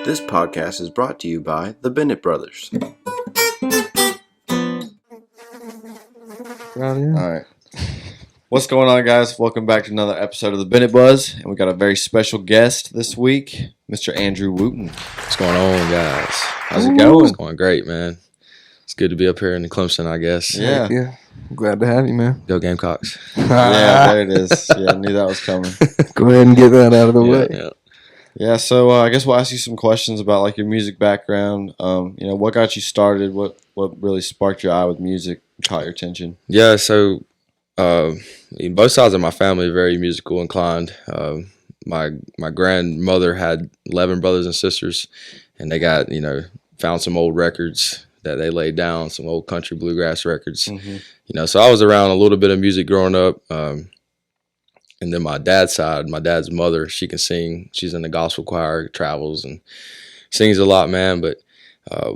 This podcast is brought to you by the Bennett brothers. All right. What's going on, guys? Welcome back to another episode of the Bennett Buzz. And we got a very special guest this week, Mr. Andrew Wooten. What's going on, guys? How's it going? It's going great, man. It's good to be up here in Clemson, I guess. Yeah. I'm glad to have you, man. Go Gamecocks. Yeah, there it is. Yeah, I knew that was coming. Go ahead and get that out of the way. Yeah. Yeah, so I guess we'll ask you some questions about like your music background. What got you started? What really sparked your eye with music, caught your attention? Yeah, so both sides of my family are very musical inclined. My grandmother had 11 brothers and sisters, and they got, found some old records that they laid down, some old country bluegrass records. Mm-hmm. So I was around a little bit of music growing up. And then my dad's side, my dad's mother, she can sing. She's in the gospel choir, travels, and sings a lot, man. But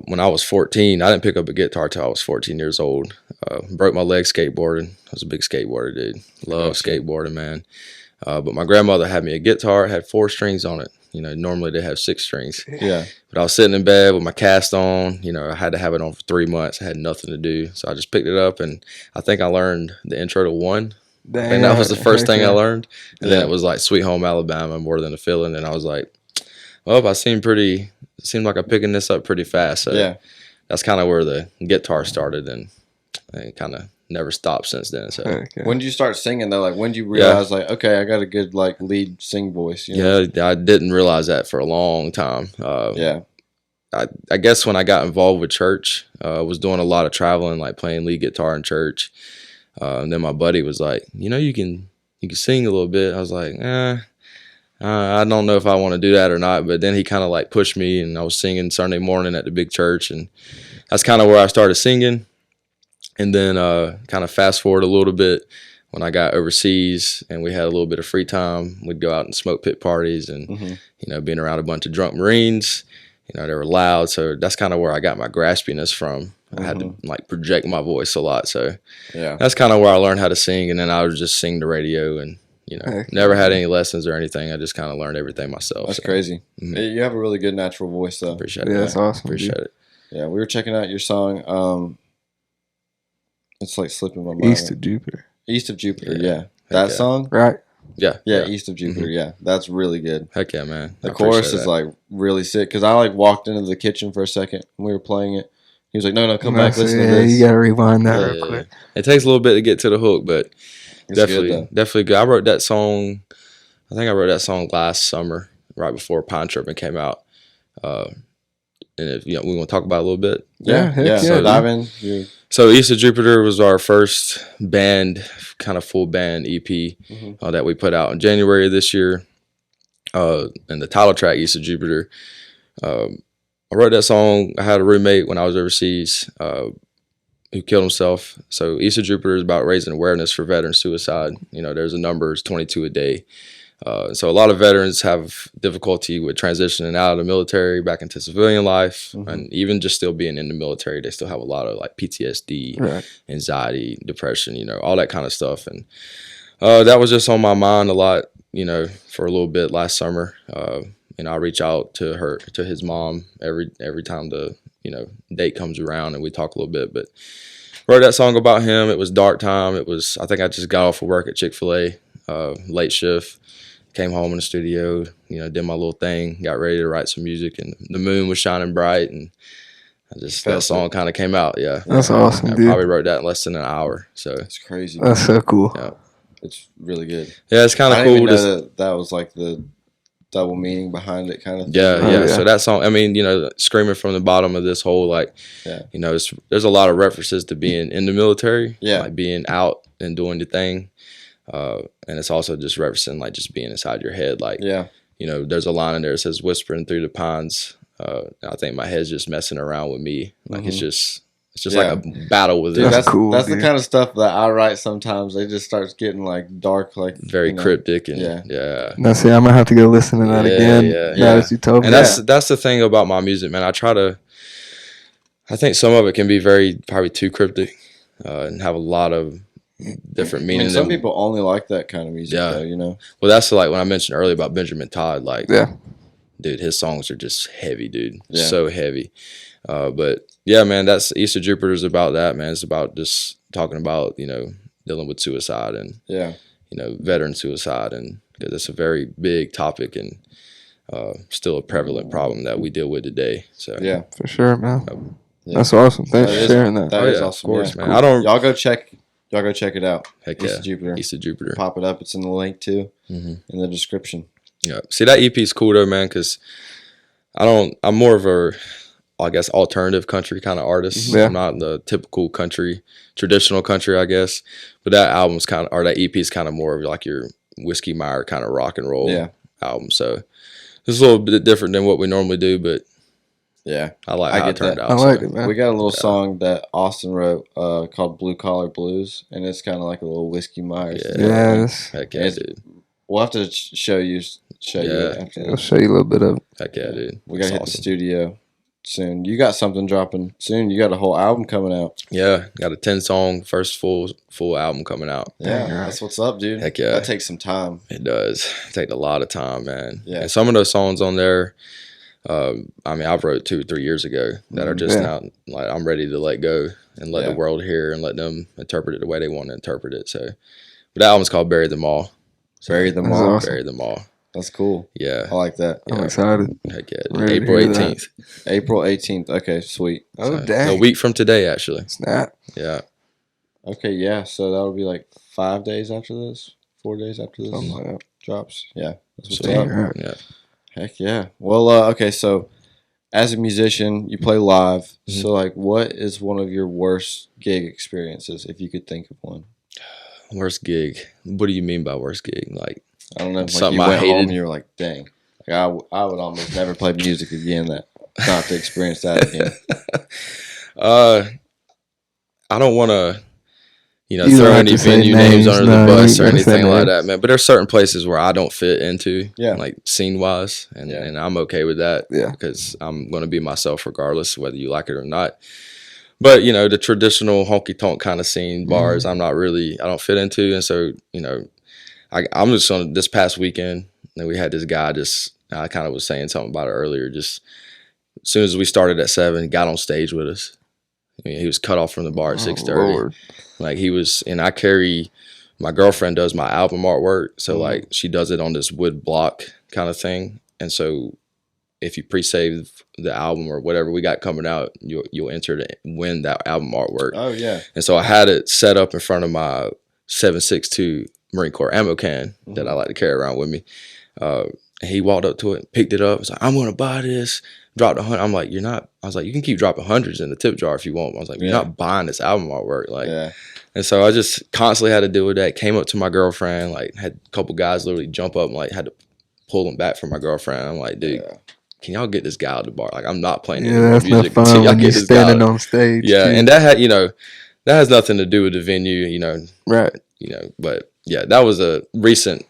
when I was 14, I didn't pick up a guitar till I was 14 years old. Broke my leg skateboarding. I was a big skateboarder, dude. Love skateboarding, man. But my grandmother had me a guitar. It had 4 strings on it. Normally they have 6 strings. Yeah. But I was sitting in bed with my cast on. I had to have it on for 3 months. I had nothing to do. So I just picked it up, and I think I learned the intro to One. And that was the first thing I learned. And then it was like Sweet Home Alabama, More Than a Feeling. And I was like, well, it seemed like I'm picking this up pretty fast. So that's kind of where the guitar started, and it kind of never stopped since then. So when did you start singing though? Like when did you realize like, okay, I got a good like lead sing voice? Yeah, I didn't realize that for a long time. I guess when I got involved with church, I was doing a lot of traveling, like playing lead guitar in church. And then my buddy was like, you can sing a little bit. I was like, I don't know if I want to do that or not. But then he kind of like pushed me, and I was singing Sunday morning at the big church, and that's kind of where I started singing. And then kind of fast forward a little bit, when I got overseas and we had a little bit of free time, we'd go out and smoke pit parties, and being around a bunch of drunk Marines. They were loud, so that's kind of where I got my graspiness from. I had to like project my voice a lot, so that's kind of where I learned how to sing. And then I would just sing the radio, and never had any lessons or anything. I just kind of learned everything myself. That's crazy. You have a really good natural voice, though. Appreciate it. Yeah, that's awesome. Appreciate it. Yeah, we were checking out your song. It's like slipping my mind. East of Jupiter. East of Jupiter, yeah. That song? Right. Yeah. East of Jupiter, yeah. That's really good. Heck yeah, man. The chorus is like really sick, because I like walked into the kitchen for a second when we were playing it. He was like, no, come back, listen to this. You got to rewind that real quick. It takes a little bit to get to the hook, but It's definitely good. I wrote that song, I think I wrote that song last summer, right before Pine Tripping came out. And if we want to talk about it a little bit. Yeah. So dive in. So East of Jupiter was our first band, kind of full band EP that we put out in January of this year. And the title track, East of Jupiter, I wrote that song. I had a roommate when I was overseas who killed himself. So East of Jupiter is about raising awareness for veteran suicide. There's a number, it's 22 a day. So a lot of veterans have difficulty with transitioning out of the military back into civilian life, and even just still being in the military, they still have a lot of like PTSD, anxiety, depression, all that kind of stuff. And that was just on my mind a lot, for a little bit last summer. And I reach out to his mom every time the date comes around, and we talk a little bit. But wrote that song about him. It was dark time. I think I just got off of work at Chick-fil-A, late shift. Came home in the studio, did my little thing, got ready to write some music, and the moon was shining bright, and that song kind of came out. Yeah, that's awesome, dude. I probably wrote that in less than an hour. So it's crazy. That's so cool. Yeah, it's really good. Yeah, it's kind of cool. I didn't even know that was like the double meaning behind it, kind of thing. Yeah. So that song, screaming from the bottom of this hole, there's a lot of references to being in the military, like being out and doing the thing. And it's also just referencing like just being inside your head, like there's a line in there that says whispering through the pines. I think my head's just messing around with me, like it's just like a battle with it. That's cool. That's the kind of stuff that I write sometimes. It just starts getting like dark, like very cryptic, and Now, see, I'm gonna have to go listen to that again. Now that you told me, and that's the thing about my music, man. I think some of it can be probably too cryptic, and have a lot of different meanings. Some people only like that kind of music, though, Well, that's like when I mentioned earlier about Benjamin Todd, like dude, his songs are just heavy, dude. Yeah. So heavy. But yeah, man, that's East of Jupiter is about that, man. It's about just talking about, dealing with suicide and, Yeah. veteran suicide. And because it's a very big topic and still a prevalent problem that we deal with today. So Yeah. For sure, man. Yeah. That's awesome. Thanks That for is- sharing that. That Oh, is yeah, awesome. of course, yeah. man. Y'all go check it out. Heck East yeah. of Jupiter. East of Jupiter. Pop it up. It's in the link too, Mm-hmm. in the description. Yeah. See, that EP is cool though, man, because I'm more of a, I guess, alternative country kind of artist. Yeah. I'm not the typical traditional country, I guess. But that album's or that EP is kind of more of like your Whiskey Meyer kind of rock and roll album. So it's a little bit different than what we normally do, but Yeah. I like how it turned out. I like so. it, man. We got a little song that Austin wrote called Blue Collar Blues, and it's kind of like a little Whiskey Myers. Yeah. Yes. Heck yeah, It's- dude. We'll have to show you it after I'll this. show you a little bit of it. Heck yeah, dude. We gotta That's hit the awesome. studio soon. You got something dropping soon. You got a whole album coming out. Yeah, got a 10-song first full album coming out. Yeah, Yeah. that's what's up, dude. Heck yeah. That takes some time. It does. It takes a lot of time, man. Yeah. And some of those songs on there, I've wrote 2 or 3 years ago that are just Yeah. now, like, I'm ready to let go and let Yeah. the world hear and let them interpret it the way they want to interpret it. So, but that album's called Bury Them All. So, Bury Them That's All. awesome. Bury Them All. That's cool. Yeah. I like that. I'm Yeah. excited. Heck yeah. Ready to April hear that. 18th. April 18th. Okay, sweet. Oh, So, dang. a week from today, actually. Snap. Yeah. Okay, yeah. So that'll be like 5 days after this, 4 days after this Something like that. drops. Yeah, that's what's So, up. Dang, right. yeah. Heck yeah. Well, okay. So, as a musician, you play live. Mhm. So, like, what is one of your worst gig experiences, if you could think of one? Worst gig. What do you mean by worst gig? Like, I don't know. Like Something you I went home hated. and you were like, "Dang, like, I would almost never play music again. That not to experience that again." I don't want to, You don't throw have any to say venue names names, under no, the you bus or gotta say anything like names. that, man. But there's certain places where I don't fit into, Yeah. like scene wise, and, Yeah. and I'm okay with that Yeah. because I'm going to be myself regardless whether you like it or not. But the traditional honky tonk kind of scene bars, I don't fit into, and so I'm just on this past weekend. And we had this guy I kind of was saying something about it earlier. Just as soon as we started at 7, he got on stage with us. I mean, he was cut off from the bar at Oh, 6:30. Lord. Like he was, and my girlfriend does my album artwork. So Mhm. like she does it on this wood block kind of thing. And so if you pre-save the album or whatever we got coming out, you'll enter to win that album artwork. Oh yeah. And so I had it set up in front of my 7.62 Marine Corps ammo can that I like to carry around with me. And he walked up to it, picked it up. Was like, "I'm going to buy this." Dropped 100. I'm like, "You're not." I was like, "You can keep dropping hundreds in the tip jar if you want." I was like, "You're Yeah. not buying this album artwork." Like, Yeah. and so I just constantly had to deal with that. Came up to my girlfriend, like had a couple guys literally jump up and like had to pull him back from my girlfriend. I'm like, "Dude, Yeah. can y'all get this guy out of the bar? Like, I'm not playing any Yeah, more that's not music fun until y'all when you're get this guy out." standing on stage. Yeah, too. and that has nothing to do with the venue, Right. But yeah, that was a recent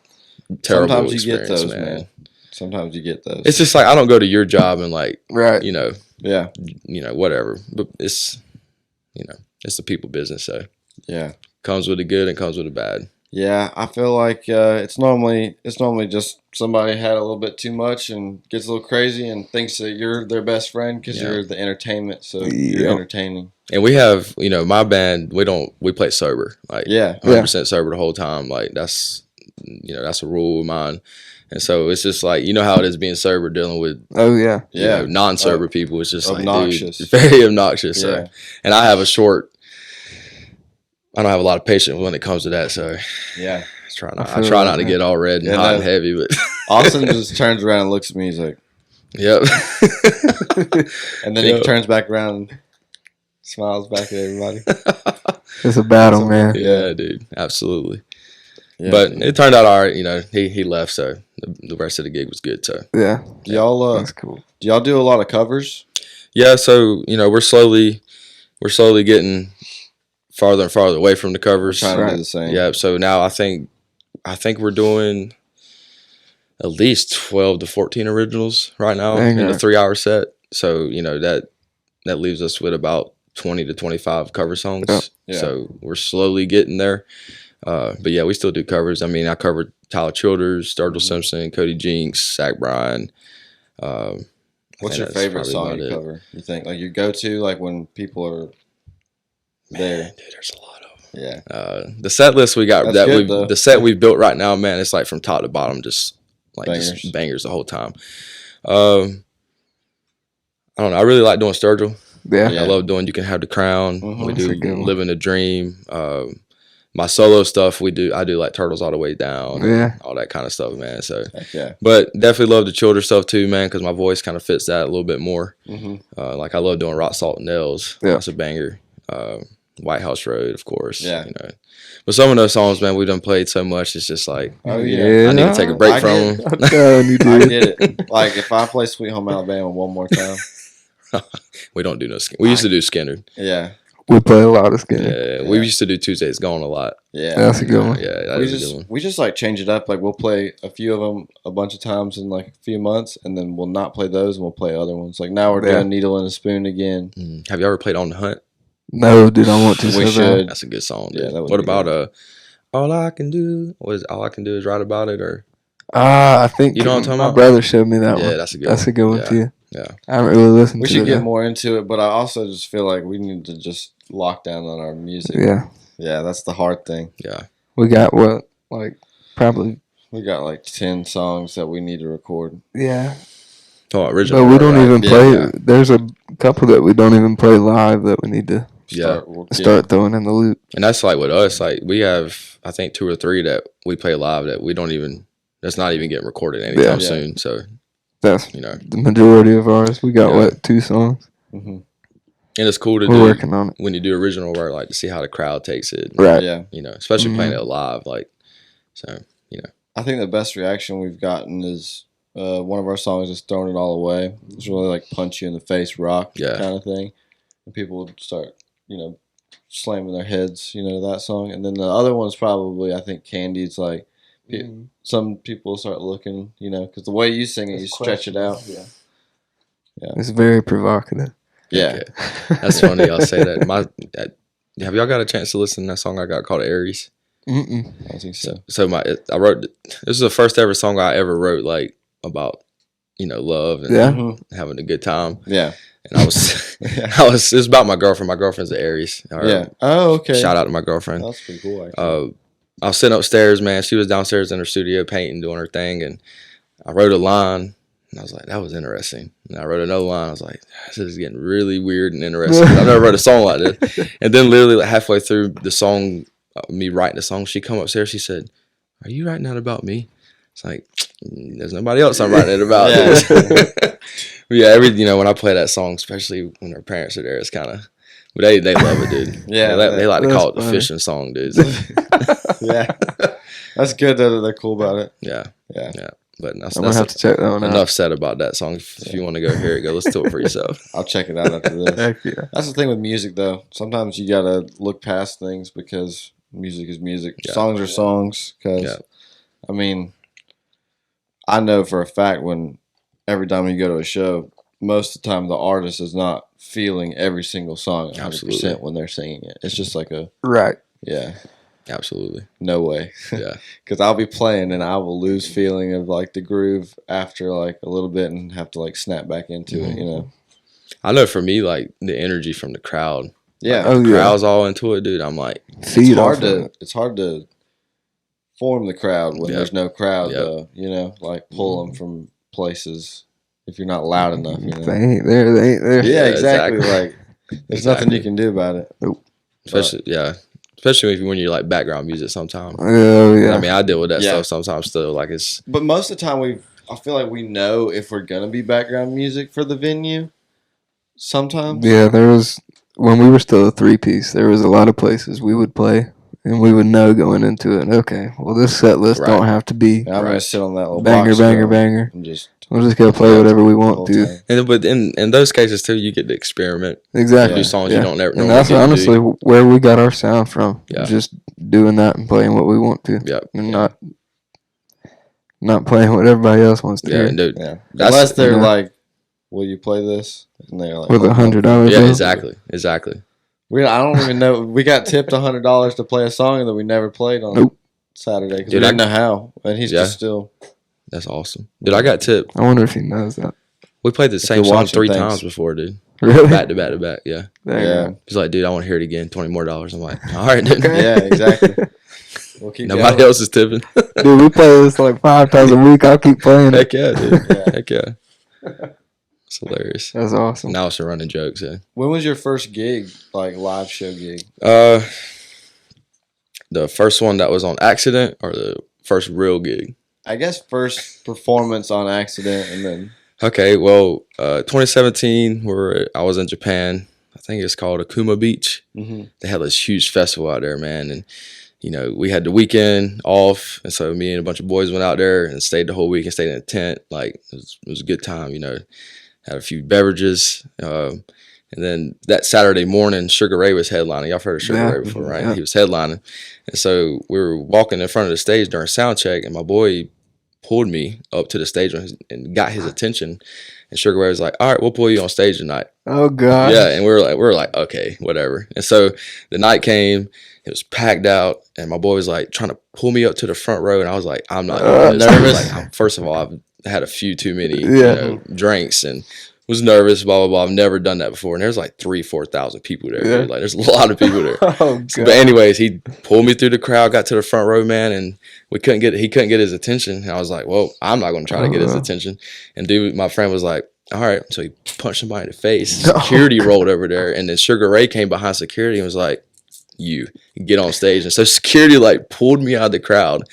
terrible Sometimes you experience, get those, man. man. Sometimes you get those. It's just like I don't go to your job and like Right. yeah. whatever. But it's it's the people business, so Yeah. comes with the good and comes with the bad. Yeah, I feel like it's normally just somebody had a little bit too much and gets a little crazy and thinks that you're their best friend because Yeah. you're the entertainment, so Yeah. you're entertaining. And we have, my band, we play sober, like Yeah, 100% sober the whole time. Like that's a rule of mine. And so it's just like, how it is being sober, dealing with Oh yeah. yeah, non-sober people. It's just obnoxious. like, dude, very obnoxious. Yeah. So, and I don't have a lot of patience when it comes to that. So yeah. I try not to get all red and Yeah, hot no. and heavy, but Austin just turns around and looks at me. He's like, yep. and then Yeah. he turns back around and smiles back at everybody. It's a battle, man. Yeah, dude. Absolutely. Yeah, But dude. it turned out all right. He left, so the rest of the gig was good. So Yeah. do y'all That's cool. do y'all do a lot of covers? yeah, so we're slowly getting farther and farther away from the covers. Trying to Right. do the same. Yeah, so now I think we're doing at least 12 to 14 originals right now Dang, in a right. 3-hour set. So that leaves us with about 20 to 25 cover songs. Yeah. Yeah. So we're slowly getting there. But yeah, we still do covers. I mean, I covered Tyler Childers, Sturgill Simpson, Cody Jinks, Zach Bryan, What's your favorite song you cover? You think like your go-to, like when people are there? Man, dude, there's a lot of them. Yeah. The set list we got That's the set we've built right now, man, it's like from top to bottom, just bangers the whole time. I don't know. I really like doing Sturgill. Yeah. I love doing You Can Have the Crown. We That's do a good one. Living the Dream. My solo stuff I do like Turtles All the Way Down. Yeah. All that kind of stuff, man. So, Yeah. but definitely love the Children stuff too, man, because my voice kind of fits that a little bit more. Mm-hmm. Like I love doing Rock Salt and Nails. Yeah. That's a banger. White House Road, of course. Yeah. You know. But some of those songs, man, we done played so much. It's just like, Oh yeah. I need to take a break from them. I'm telling you, I dude. get it. Like if I play Sweet Home Alabama one more time. We don't do no Skinner. We used to do Skinner. Yeah. We play a lot of Skinner. Yeah, we used to do Tuesdays Gone a lot. Yeah. That's a good one. Yeah, that is a good one. We just like change it up. Like we'll play a few of them a bunch of times in like a few months, and then we'll not play those, and we'll play other ones. Like now we're doing Needle and a Spoon again. Have you ever played On the Hunt? No, dude, I want to. We so bad. should. That's a good song, dude. Yeah, that would what be about All I Can Do? What is All I Can Do Is Write About It? Or I think You know what I'm talking my about? brother showed me that yeah, one. that's a good That's one. a good one Yeah. too. Yeah. I haven't really listened We to should it. get though. more into it, but I also just feel like we need to just lock down on our music. Yeah, Yeah, that's the hard thing. Yeah. we got what, like probably. We got like 10 songs that we need to record. Yeah, Oh, original. but we don't right? even Yeah, play. yeah. There's a couple that we don't even play live that we need to Yeah. start throwing in the loop. And that's like with us, like we have, I think 2 or 3 that we play live that we don't even, that's not even getting recorded anytime Yeah. soon. So, That's you know, the majority of ours. We got Yeah. what, 2 songs? Mm-hmm. and it's cool to We're do working on it. when you do original work, like to see how the crowd takes it. Right. Yeah. You know, especially playing Mhm. it live. Like, so, you know. I think the best reaction we've gotten is one of our songs is Throwing It All Away. It's really like punch you in the face rock Yeah. kind of thing. And people would start, slamming their heads, to that song. And then the other one's probably, I think Candy's like, some people start looking, because the way you sing it, you stretch it out. Yeah. It's very provocative. Yeah. That's funny y'all say that. Have y'all got a chance to listen to that song I got called Aries? Mm-mm. I think so. So I wrote, this is the first ever song I ever wrote, like about, love and Yeah. having a good time. Yeah. And it was about my girlfriend. My girlfriend's an Aries. Yeah. Oh, okay. Shout out to my girlfriend. That's pretty cool, actually. I was sitting upstairs, man. She was downstairs in her studio painting, doing her thing, and I wrote a line, and I was like, that was interesting. And I wrote another line. I was like, this is getting really weird and interesting. I've never wrote a song like this. And then literally like halfway through the song, me writing the song, she come upstairs. She said, "Are you writing that about me?" It's like, there's nobody else I'm writing it about. But yeah, when I play that song, especially when her parents are there, it's kind of, they love it, dude. Yeah, they like to that's call it the funny. fishing song, dude. Yeah. That's good that they're cool about it. Yeah. Yeah. But I'm gonna have to check that one out. enough said about that song. If you want to go hear it, go listen to it for yourself. I'll check it out after this. Heck yeah. That's the thing with music, though. Sometimes you gotta look past things because music is music. Yeah. Songs are songs. Because, Yeah. I mean, I know for a fact when every time you go to a show, most of the time the artist is not feeling every single song 100% Absolutely. when they're singing it. It's just like Right. Absolutely. no way. Yeah. Because I'll be playing and I will lose feeling of like the groove after like a little bit and have to like snap back into it. I know for me, like the energy from the crowd. Yeah. Oh, The yeah. crowd's all into it, dude. I'm like, Feed off It's hard to form the crowd when Yep. there's no crowd, Yep. though. Like pull them from places if you're not loud enough. They ain't there. They ain't there. Yeah, Yeah, exactly. exactly. Like there's nothing you can do about it. especially when you're like background music sometimes. Oh, yeah. I mean, I deal with that Yeah. stuff sometimes still. Like it's, But most of the time, I feel like we know if we're gonna be background music for the venue. Sometimes. Yeah, there was, when we were still a 3-piece, there was a lot of places we would play, and we would know going into it, okay, well, this set list Right. don't have to be And I'm gonna Right. sit on that little banger, box banger, drum banger. and just We'll just go play whatever we the whole want to. time. but in those cases too, you get to experiment, Exactly. do songs Yeah. you don't ever. And that's normally get to honestly do. where we got our sound from. Yeah. Just doing that and playing what we want to. Yep. And not playing what everybody else wants to Yeah, hear. and dude. Yeah. That's- Unless they're you know. like, "Will you play this?" And they're like, With $100 Yeah, bill. exactly. I don't even know. We got tipped $100 to play a song that we never played on Nope. Saturday because we Dude, didn't know how. And he's Yeah. just still. That's awesome, dude. I got tipped. I wonder if he knows that. We played the same you're song watching 3 things. times before, dude. Really? Back to back to back, yeah. Yeah. He's like, dude, I want to hear it again. $20 more. I'm like, all right, dude. Okay. Yeah, exactly. We'll keep Nobody going. else is tipping. Dude, we play this like 5 times a week. I'll keep playing it. Heck yeah, dude. Yeah. Heck yeah. It's hilarious. That's awesome. Now it's a running joke. So. When was your first gig, like live show gig? The first one that was on accident or the first real gig? I guess first performance on accident, and then Okay, well, 2017, I was in Japan. I think it's called Akuma Beach. They had this huge festival out there, man, and we had the weekend off, and so me and a bunch of boys went out there and stayed the whole week and stayed in a tent. Like it was a good time, Had a few beverages, and then that Saturday morning, Sugar Ray was headlining. Y'all heard of Sugar Ray before, right? Yeah. He was headlining, and so we were walking in front of the stage during sound check, and my boy pulled me up to the stage and got his attention. And Sugar Ray was like, "All right, we'll pull you on stage tonight." Oh God. Yeah, and we were like, okay, whatever. And so the night came, it was packed out, and my boy was like trying to pull me up to the front row, and I was like, I'm not doing this. nervous. Like, first of all, I've had a few too many drinks and was nervous, blah blah blah. I've never done that before, and there's like 3,000-4,000 people there. Yeah. Dude. Like there's a lot of people there. Oh God. But anyways, he pulled me through the crowd, got to the front row, man, and he couldn't get his attention. And I was like, well, I'm not going to try to get his attention. And dude, my friend was like, all right. So he punched somebody in the face. Security rolled over there, and then Sugar Ray came behind security and was like, you get on stage. And so security like pulled me out of the crowd,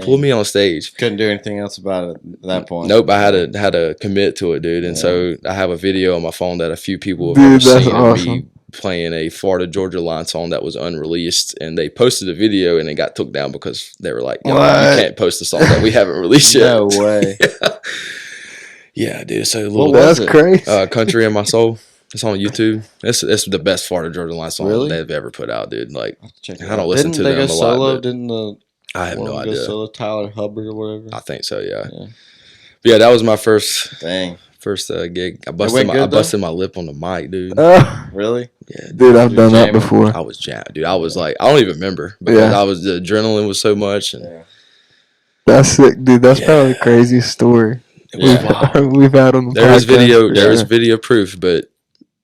pulled me on stage. Couldn't do anything else about it at that point. Nope, I had to commit to it, dude. And so I have a video on my phone that a few people have Dude, ever that's seen awesome. of me playing a Florida Georgia Line song that was unreleased, and they posted a video and it got took down because they were like, "Yo, you What? can't post a song that we haven't released yet." No way. Yeah, dude. So a What little was That's it? crazy. "Country in My Soul." It's on YouTube. It's the best Florida Georgia Line song Really? they've ever put out, dude. Like Check it I don't out. listen Didn't to they them go a solo? lot, but Didn't the I have no one go idea. solo? Tyler Hubbard or whatever. I think so. Yeah. Yeah. But yeah, that was my first Dang. gig. I went good, busted my lip on the mic, dude. Really? Yeah, Dude, I've You're done that jamming. before. I was jammed, dude. I was like, I don't even remember because the adrenaline was so much, and Yeah. That's sick, dude. That's Yeah. probably the craziest story Yeah. we've had on the there is podcast. video, there is Yeah. video proof, but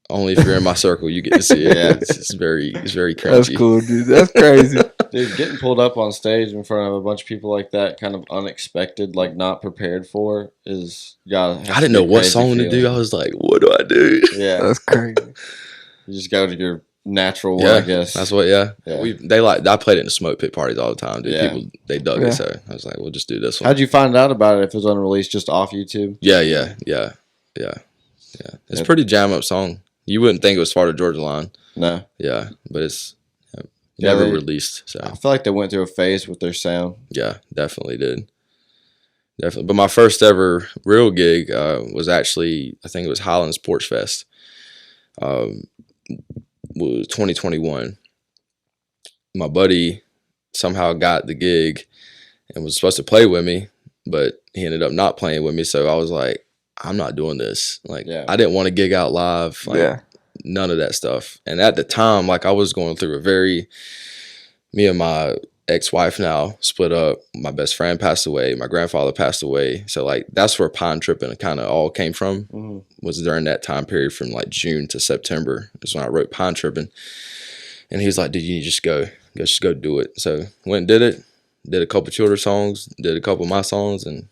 only if you're in my circle you get to see it. Yeah. It's very cringy. That's cool, dude. That's crazy. Dude, getting pulled up on stage in front of a bunch of people like that, kind of unexpected, like not prepared for, is I didn't know what song to do. I was like, what do I do? Yeah, That's crazy. you just go to your natural one, Yeah, I guess. that's what. Yeah, Yeah. I played it in the smoke pit parties all the time, dude. Yeah. People they dug Yeah. it, so I was like, we'll just do this one. How'd you find out about it if it was unreleased just off YouTube? Yeah. It's a pretty jam up song. You wouldn't think it was Florida Georgia Line. No. Yeah, but it's Yeah, never they- released. So I feel like they went through a phase with their sound. yeah, definitely did. Definitely. But my first ever real gig was actually, I think it was Highlands Porch Fest. Was 2021. My buddy somehow got the gig and was supposed to play with me, but he ended up not playing with me. So I was like, I'm not doing this. Like, Yeah. I didn't want to gig out live. Like, none of that stuff. And at the time, like, I was going through me and my ex-wife now split up. My best friend passed away. My grandfather passed away. So like that's where Pine Trippin' kind of all came from. Mm-hmm. Was during that time period from like June to September is when I wrote Pine Trippin'. And he was like, "Did you just go do it?" So went and did it. Did a couple children's songs. Did a couple of my songs, and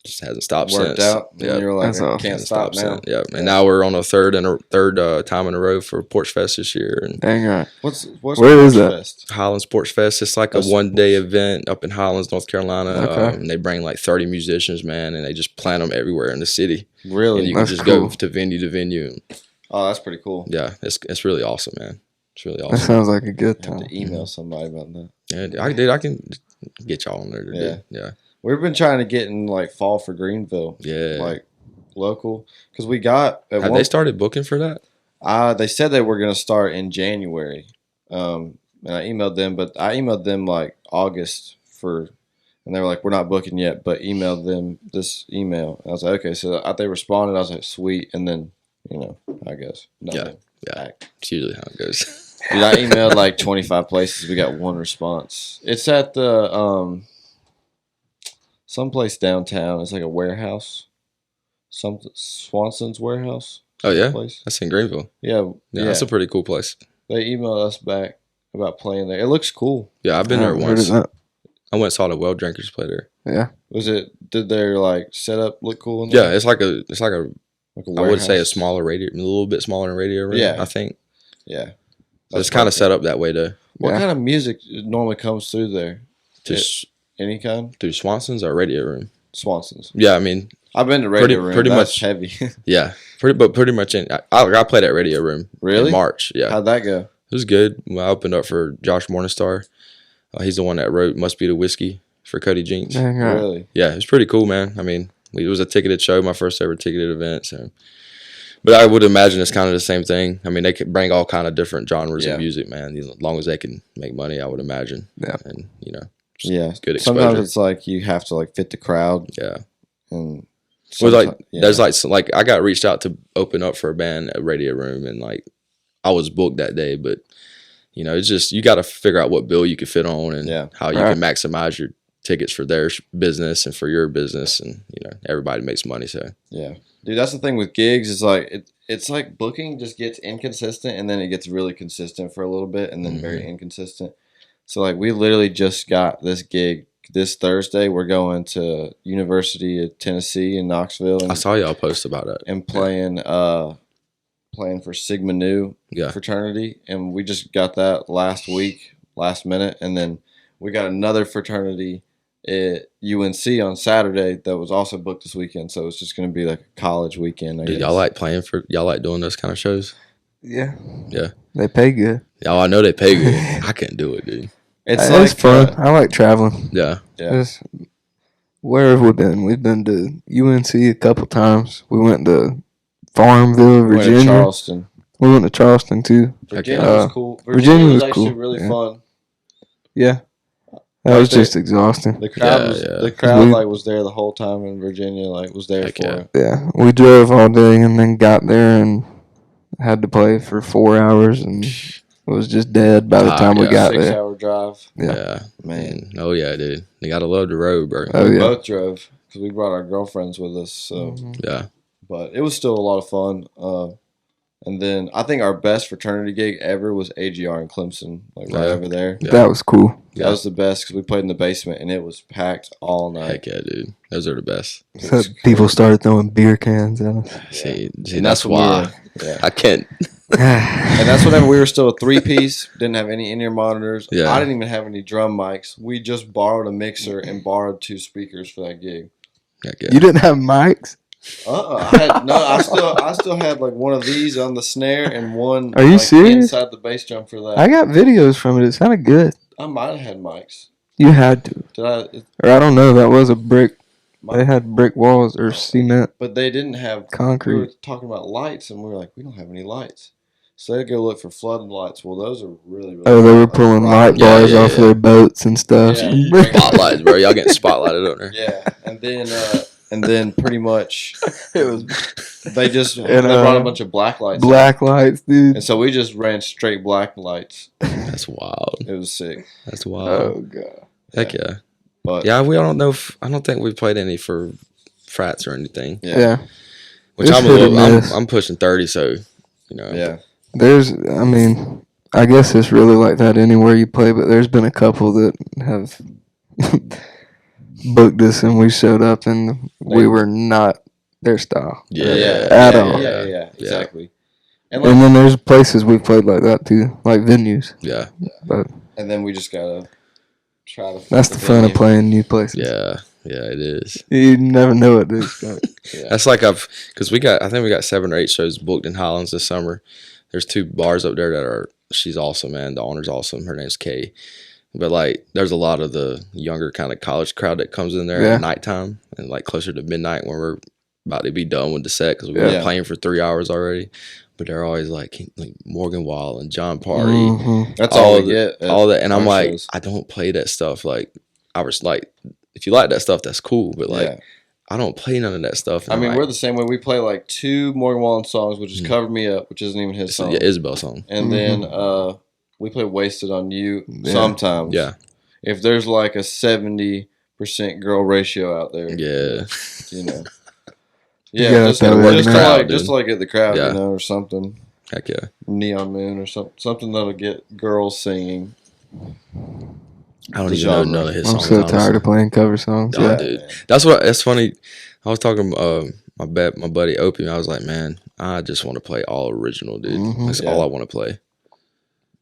just hasn't stopped Worked since. out. And you were like, That's I awesome. can't Hasn't stop stopped now. since. Yeah, and now we're on a third time in a row for Porch Fest this year. And Dang right. What's Where is Porch that? Fest? Highlands Porch Fest. It's like a That's- 1-day event up in Highlands, North Carolina. Okay. And they bring like 30 musicians, man, and they just plant them everywhere in the city. Really? And you can That's just cool. go to venue to venue. Oh, that's pretty cool. Yeah, it's really awesome, man. It's really That awesome. sounds like a good I have time. to email somebody about that. Yeah, I can get y'all on there. Yeah. Yeah. We've been trying to get in like fall for Greenville, Yeah. like local, because we got at Have one, they started booking for that? they said they were going to start in January, and I emailed them, but I emailed them like August and they were like, "We're not booking yet," but emailed them this email. And I was like, "Okay," so they responded. I was like, "Sweet," and then I guess nothing. Yeah. back. It's usually how it goes. Dude, I emailed like 25 places. We got one response. It's at the someplace downtown. It's like a warehouse. something Swanson's Warehouse. Oh yeah, Place. that's in Greenville. Yeah, Yeah, that's a pretty cool place. They emailed us back about playing there. It looks cool. Yeah, I've been there I've heard once. of that. I went and saw the Well Drinkers play there. Yeah. Did their like setup look cool in Yeah, there? it's like a Like a I would say a warehouse? smaller radio, a little bit smaller than radio room. Yeah. I think. Yeah. So it's kind of set up that way to What Yeah. kind of music normally comes through there? just Any kind? through Swanson's or radio room. Swanson's. Yeah, I mean, I've been to Radio Room. pretty That's much- heavy. yeah, pretty much in. I played at radio room. Really? In March. Yeah, How'd that go? it was good. Well, I opened up for Josh Morningstar. He's the one that wrote "Must Be the Whiskey" for Cuddy Jinks. Dang right. Really? Yeah, it was pretty cool, man. I mean, it was a ticketed show, my first ever ticketed event. So, but I would imagine it's kind of the same thing. I mean, they could bring all kind of different genres Yeah. of music, man. As long as they can make money, I would imagine. Yeah. And Yeah. good Sometimes exposure. it's like you have to like fit the crowd Yeah. and Well, like someti- yeah. there's like I got reached out to open up for a band at Radio Room, and like I was booked that day, but it's just you got to figure out what bill you can fit on and Yeah. how you Right. can maximize your tickets for their business and for your business, and everybody makes money. So Yeah, dude, that's the thing with gigs. Is like it's like booking just gets inconsistent, and then it gets really consistent for a little bit, and then very inconsistent. So like we literally just got this gig this Thursday. We're going to University of Tennessee in Knoxville I and, saw y'all post about that. playing for Sigma Nu Yeah. fraternity, and we just got that last minute, and then we got another fraternity at UNC on Saturday that was also booked this weekend. So it's just going to be like a college weekend. I Dude, guess. y'all like doing those kind of shows? Yeah. Yeah. They pay good. Y'all, I know they pay good. I couldn't do it, dude. It's It's like fun. I like traveling. Yeah. Yeah. Where have we been? We've been to UNC a couple times. We went to Farmville, we went to Virginia. Charleston. We went to Charleston too. Virginia Uh, was cool. Virginia was actually cool, really yeah. fun. Yeah. That Like was the- just exhausting. The crowd Yeah, was yeah. the crowd We- like was there the whole time in Virginia. Like was there Heck for yeah. it. Yeah. We drove all day and then got there and had to play for 4 hours and it was just dead by the time we yeah. got there. 6-hour drive. Yeah. Man, Oh yeah, dude. You gotta love the road, bro. Oh, we yeah. both drove because we brought our girlfriends with us. So, Yeah. but it was still a lot of fun. And then I think our best fraternity gig ever was AGR in Clemson, like right Yeah. over there. Yeah. That was cool. That was the best because we played in the basement and it was packed all night. Heck yeah, dude. Those are the best. It So was people started throwing beer cans at us. See, And that's when we why were- yeah. I can't. And that's whenever we were still a 3-piece, didn't have any in-ear monitors. Yeah. I didn't even have any drum mics. We just borrowed a mixer and borrowed 2 speakers for that gig. Heck yeah. You didn't have mics? I still had like one of these on the snare and one. Are you like, serious? Inside the bass drum for that. I got videos from it. It sounded good. I might have had mics. You had to. Did I? Or I don't know. That was a brick. They had brick walls or cement. But they didn't have. We were Concrete. talking about lights, and we were like, we don't have any lights. So they go look for flooding lights. Well, those are really, really. Oh, they were like, pulling bright. light bars off their boats and stuff. Yeah. Spotlights, bro. Y'all getting spotlighted on there. Yeah, and then pretty much It was they just And, they brought a bunch of black lights. black lights, dude. And so we just ran straight black lights. That's wild. It was sick. That's wild. Oh god. Heck yeah. But Yeah, we don't know. I don't think we played any for frats or anything. Yeah. Which It's I'm a hit or little. miss. I'm pushing 30, so yeah. I guess it's really like that anywhere you play, but there's been a couple that have booked us and we showed up and we were not their style. Yeah. At yeah, all. yeah, exactly. And And then there's places we've played like that too, like venues. Yeah. But and then we just gotta try to. that's the fun of playing new places. Yeah. Yeah. It is. You never know what to expect. That's like because I think we got 7 or 8 shows booked in Highlands this summer. There's 2 bars up there that are. She's awesome, man. The owner's awesome. Her name's Kay. But like, there's a lot of the younger kind of college crowd that comes in there Yeah. at nighttime and like closer to midnight when we're about to be done with the set because we've been Yeah. playing for 3 hours already. But they're always like Morgan Wall and John Party, Mhm. That's all all we the- get. at all that, and I'm our like, shows. I don't play that stuff. Like, I was like, if you like that stuff, that's cool. But like, Yeah. I don't play none of that stuff. And I mean, like, we're the same way. We play like 2 Morgan Wallen songs, which is Mhm. "Cover Me Up," which isn't even his it's song, yeah, Isabel song. and then we play "Wasted on You" Yeah. sometimes. Yeah, If there's like a 70% girl ratio out there, yeah. you know. Yeah, gotta just, throw it just, in to there. like, just to like get the crowd, Yeah. you know, or something. Heck yeah. Neon Moon or something that'll get girls singing. I don't The even know genre. none of his I'm songs. so honestly. tired of playing cover songs. Oh, Yeah. dude, that's funny. I was talking my buddy Opie. I was like, man, I just want to play all original, dude. Mhm. That's Yeah. all I want to play.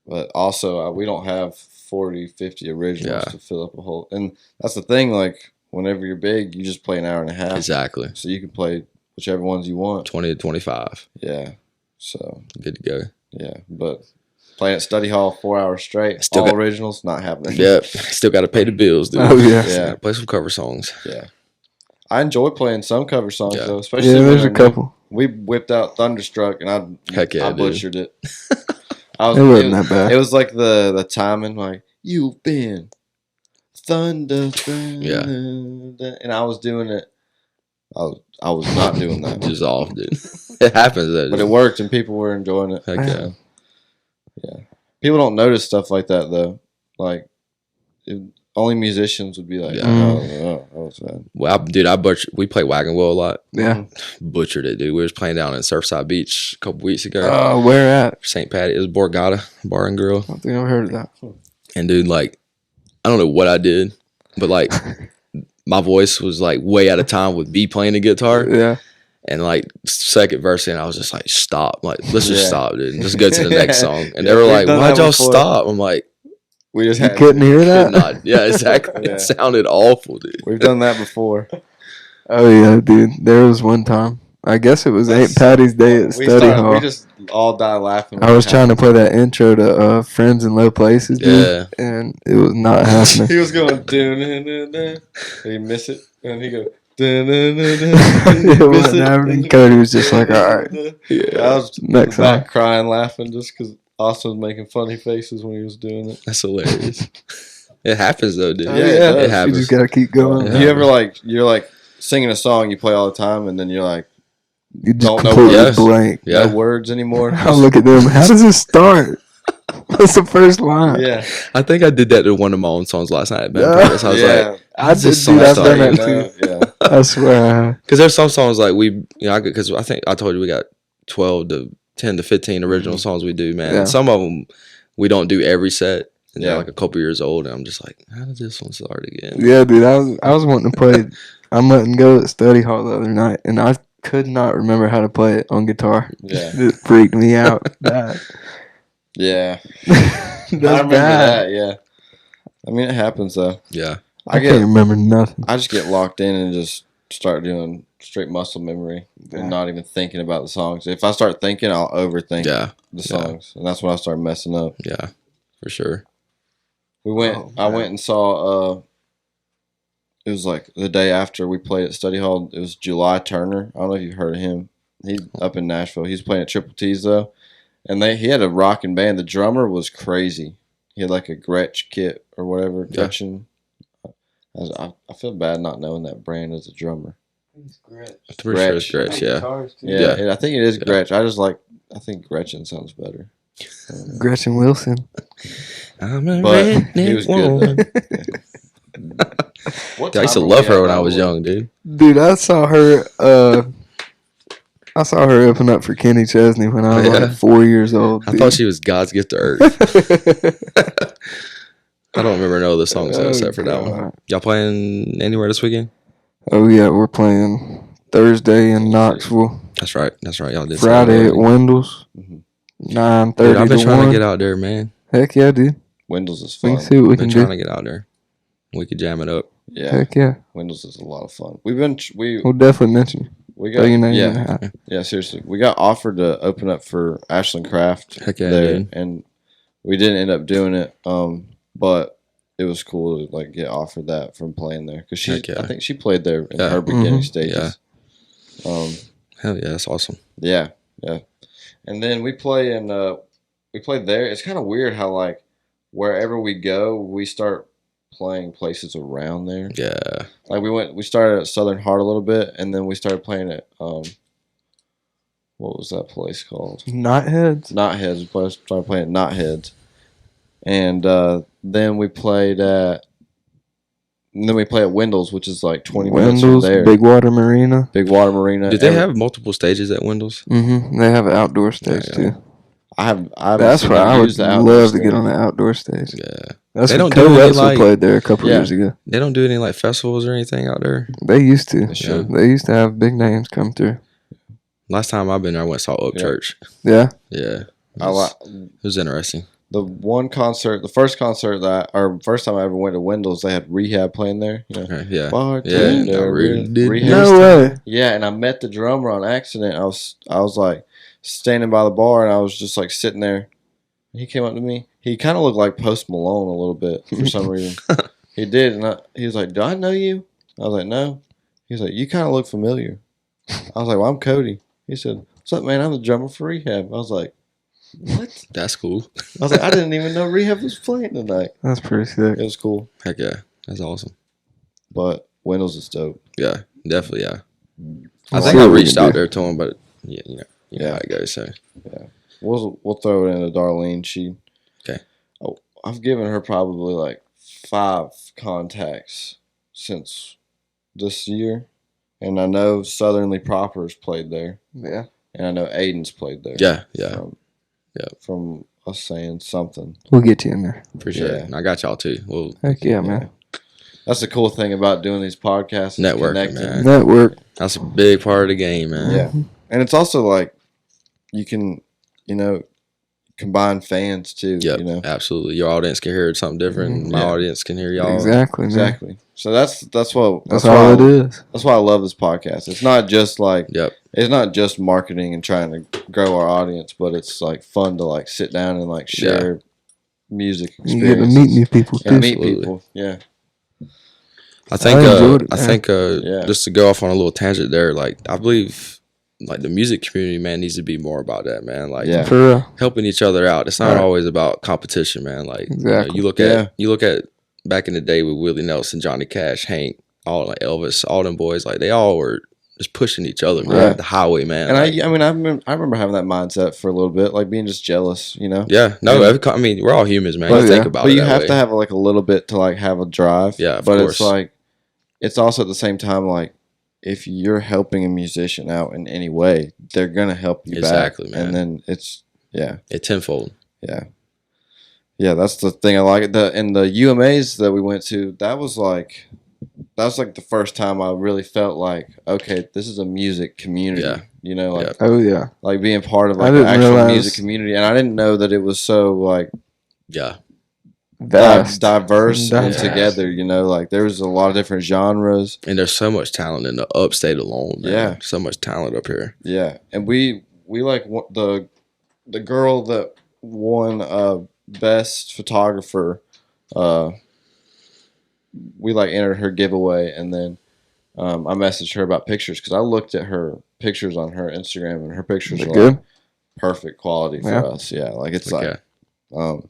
But also, we don't have 40, 50 originals Yeah. to fill up a whole. And that's the thing, like, whenever you're big, you just play an hour and a half. Exactly. So you can play whichever ones you want. 20 to 25. Yeah. So, Good to go. yeah. But playing at Study Hall 4 hours straight, Still all got- originals, not happening. Yep. Still got to pay the bills, dude. Oh, yeah. Yeah. Gotta play some cover songs. Yeah. I enjoy playing some cover songs, Yeah. though, especially Yeah, when there's they're a new. couple. We whipped out Thunderstruck, and Heck yeah, I dude. butchered it. It wasn't that bad. It was like the timing, like you've been thunder, Yeah. and I was doing it. I was not doing that, Just off, dude. It happens, though. but it worked, and people were enjoying it. Heck yeah. Yeah. People don't notice stuff like that though. Like, only musicians would be like, Yeah. "Oh, that was bad." Well, we play Wagon Wheel a lot. Yeah. Butchered it, dude. We was playing down in Surfside Beach a couple weeks ago. Oh, where at? St. Patty. It was Borgata Bar and Grill. I don't think I've heard of that. And dude, like, I don't know what I did, but like, my voice was like way out of time with me playing the guitar. Yeah. And like, second verse in, I was just like, stop. Like, let's just Yeah. stop, dude. And just go to the next song. And Yeah, they were we've like, done why'd that y'all before. stop? I'm like, We just You had couldn't hear could that? not. Yeah, exactly. Yeah. It sounded awful, dude. We've done that before. Oh, yeah, dude. There was one time. I guess it was Aunt Patty's Day at Study Hall. We just all died laughing. I was trying to play that intro to Friends in Low Places, dude. Yeah. And it was not happening. He was going dun dun dun dun. He miss it, and he go dun dun dun It dun. Miss wasn't it. happening. Cody was just like, all right. Yeah, I was in Next the back song. crying, laughing just because Austin was making funny faces when he was doing it. That's hilarious. It happens, though, dude. Yeah, it does. It You happens. just gotta keep going. Yeah. You ever you're singing a song you play all the time, and then you're like You just Don't know completely words. blank. Yeah. no words anymore. I'll look at them. How does this start? What's the first line? Yeah, I think I did that to one of my own songs last night at Yeah. Paris. I was like, yeah. I did, this dude. song I've done that started? too. Yeah. I swear. because there's some songs like because I think I told you we got 12 to 10 to 15 original songs we do, man. Yeah. And some of them we don't do every set. And Yeah. they're like a couple years old, and I'm just like, how did this one start again? Yeah, dude. I was wanting to play I'm Letting Go at Study Hall the other night, and I could not remember how to play it on guitar. Yeah. It freaked me out. Bad. Yeah. That's I remember bad. that. Yeah. I mean, it happens though. Yeah. I can't remember nothing. I just get locked in and just start doing straight muscle memory and not even thinking about the songs. If I start thinking, I'll overthink Yeah. the songs, and that's when I start messing up. Yeah. For sure. We went. Oh, I man. went and saw. It was like the day after we played at Study Hall. It was July Turner. I don't know if you've heard of him. He's up in Nashville. He's playing at Triple T's though, and he had a rocking band. The drummer was crazy. He had like a Gretsch kit or whatever. Yeah. Gretchen. I feel bad not knowing that brand as a drummer. I'm pretty sure it's Gretsch, yeah. Yeah, Yeah. I think it is Yeah. Gretsch. I think Gretchen sounds better. Gretchen Wilson. I'm a But he redneck was good. woman. What I used to time are love we her at, when by I the was way? young, dude. Dude, I saw her open up for Kenny Chesney when I was Yeah. like 4 years old. I dude. thought she was God's gift to earth. I don't remember no other songs Oh, except for that one. God. Y'all playing anywhere this weekend? Oh yeah, we're playing Thursday in Knoxville, That's right. Y'all did. say Friday that at earlier. Wendell's, Mhm. 9:30 Dude, I've been to trying 1. to get out there, man. Heck yeah, dude. Windows is We fun. can see what we I've can been trying do. to get out there. We could jam it up. Yeah, Heck yeah. Windows is a lot of fun. We We'll definitely mention you. we Throw your got name in the yeah hat. yeah seriously. We got offered to open up for Ashland Craft Heck yeah, there, dude. and we didn't end up doing it. But it was cool to like get offered that from playing there because Heck yeah. I think she played there in Yeah. her beginning Mhm. stages. Hell yeah, that's awesome. Yeah, yeah. And then we played there. It's kind of weird how like wherever we go, we start playing places around there. Yeah. Like we started at Southern Heart a little bit, and then we started playing at what was that place called? Knotheads. Knotheads. We started playing at Knotheads, and then we played at And then we play at Wendell's, which is like 20 minutes from Wendell's, there. Big Water Marina. Big Water Marina. Did they have multiple stages at Wendell's? Mm-hmm. They have an outdoor stage Yeah. too. I haven't That's seen where them I would use the outdoor love to stage. get on the outdoor stage. Yeah. That's They what don't do any, Co-Wrestle like- played there a couple Yeah. years ago. They don't do any like festivals or anything out there. They used to. They should. They used to have big names come through. Last time I've been there, I went and saw Upchurch. Yeah. Yeah. It I was, like it was interesting. the first concert first time I ever went to Wendell's, they had Rehab playing there. You know, Okay, yeah. bartender, Yeah, I really did. Rehab. No way. Yeah, and I met the drummer on accident. I was like standing by the bar, and I was just like sitting there. He came up to me. He kind of looked like Post Malone a little bit for some reason. He did, and he was like, "Do I know you?" I was like, "No." He was like, "You kind of look familiar." I was like, "Well, I'm Cody." He said, "What's up, man? I'm the drummer for Rehab." I was like, "What?" That's cool. I was like, "I didn't even know Rehab was playing tonight." That's pretty sick. It was cool, Heck yeah. That's awesome. but Wendell's is dope. Yeah, definitely, yeah. I We'll think see I what we reached can out do. there to him, but yeah, you know Yeah. how it goes. So We'll throw it into Darlene. Okay. Oh, I've given her probably like 5 contacts since this year, and I know Southernly Proper's played there, Yeah. and I know Aiden's played there. yeah, yeah, From us saying something. We'll get you in there. appreciate Yeah. it. And I got y'all too. Well, Heck yeah, man. That's the cool thing about doing these podcasts. Is Networking, connecting. man. Network. that's a big part of the game, man. Yeah. And it's also like you can, combine fans too. Yep, You know. absolutely. Your audience can hear something different. My Yeah. audience can hear y'all. Exactly, man. Exactly. So that's That's why all it is. That's why I love this podcast. It's not just like Yep. it's not just marketing and trying to grow our audience, but it's like fun to like sit down and like share music You get to experiences meet new people too. and meet Absolutely. people. Yeah. I think. enjoyed it, I man. think. Yeah. Just to go off on a little tangent there, like I believe, like the music community, man, needs to be more about that, man. Like Yeah. For real. helping each other out. It's not Right. always about competition, man. Like Exactly. you look Yeah. at back in the day with Willie Nelson, Johnny Cash, Hank, all like Elvis, all them boys, like they all were just pushing each other, man. Right. The highway, man. And like, I remember having that mindset for a little bit, like being just jealous, yeah, no, Yeah. I mean, we're all humans, man. Oh, You think yeah. about But it you that have way. to have like a little bit to like have a drive. Yeah, of but course. it's like it's also at the same time like if you're helping a musician out in any way, they're gonna help you Exactly, back. man. And then it's it tenfold. yeah, that's the thing I like. In the UMAs that we went to, that was like the first time I really felt like, okay, this is a music community. Yeah. You know, like Yeah. Oh yeah. like being part of I like an didn't actual realize- music community, and I didn't know that it was so like Yeah, Vast. diverse and Vast. together. You know, like there was a lot of different genres. and there's so much talent in the upstate alone, man. Yeah. So much talent up here. Yeah, and we like the girl that won best photographer. We like entered her giveaway, and then I messaged her about pictures because I looked at her pictures on her Instagram, and her pictures They're are good. like perfect quality for Yeah. us. Yeah, like it's Okay. like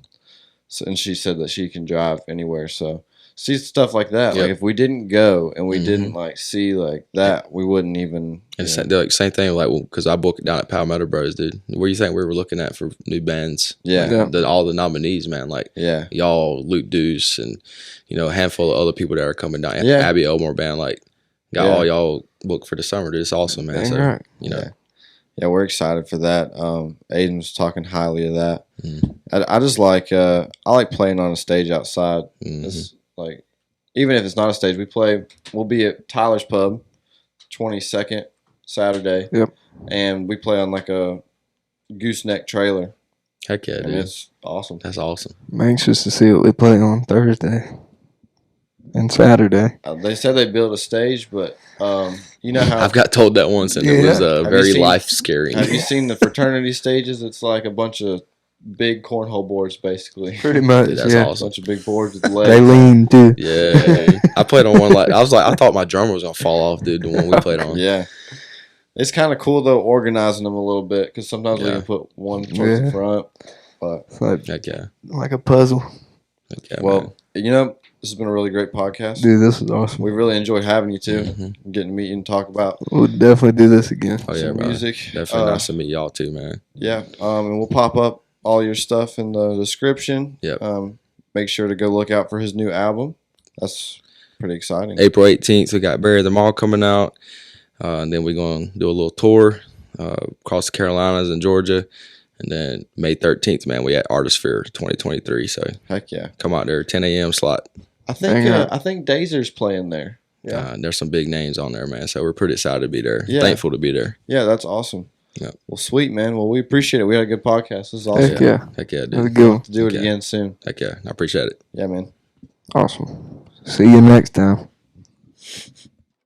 so, and she said that she can drive anywhere. So see stuff like that. Like Yep. if we didn't go and we Mhm. didn't like see like that, we wouldn't even. And you know, they're like same thing, like because I booked it down at Palmetto Bros, dude. What do you think we were looking at for new bands? Yeah. Yeah. All the nominees, man. Like yeah. y'all, Luke Deuce, and a handful of other people that are coming down. Yeah. Abby Elmore band, like got Yeah. all y'all booked for the summer, dude. It's awesome, man. Dang So right. Yeah. Yeah, we're excited for that. Aiden was talking highly of that. Mhm. I just like I like playing on a stage outside. Mhm. It's like even if it's not a stage, we'll be at Tyler's Pub 22nd Saturday. Yep. And we play on like a gooseneck trailer. Heck yeah, And dude. it's awesome. That's awesome. I'm anxious to see what we play on Thursday and Saturday. They said they built a stage, but you know how I've got told that once, and it was Have you very seen- life scaring. have you seen the fraternity stages? It's like a bunch of big cornhole boards basically. Pretty much. Dude, that's Yeah. A awesome. bunch of big boards with They legs. lean too. Yeah, I played on one. Like I thought my drummer was gonna fall off, dude. The one we played on. Yeah. It's kind of cool though, organizing them a little bit because sometimes we Yeah. can put one towards the Yeah. front. But It's like, Heck yeah. like a puzzle. Heck yeah, well, this has been a really great podcast. Dude, this is awesome. We really enjoyed having you too, Mhm. getting to meet you and talk about We'll definitely do this again. Oh yeah, some bro. music. Definitely nice to meet y'all too, man. Yeah, and we'll pop up all your stuff in the description. Yep. Make sure to go look out for his new album. That's Pretty exciting. April 18th, we got Bury the Mall coming out. And then we're going to do a little tour across the Carolinas and Georgia. And then May 13th, man, we at Artist Fair 2023. So Heck yeah. come out there, 10 a.m. slot. I think Dazer's playing there. Yeah. There's some big names on there, man. So we're pretty excited to be there. Yeah. Thankful to be there. Yeah, that's awesome. Yeah. Well, sweet, man. Well, we appreciate it. We had a good podcast. This is awesome. Heck yeah. Heck yeah, Let's dude. go. Do it Okay. again soon. Heck yeah. I appreciate it. Yeah, man. Awesome. See you next time.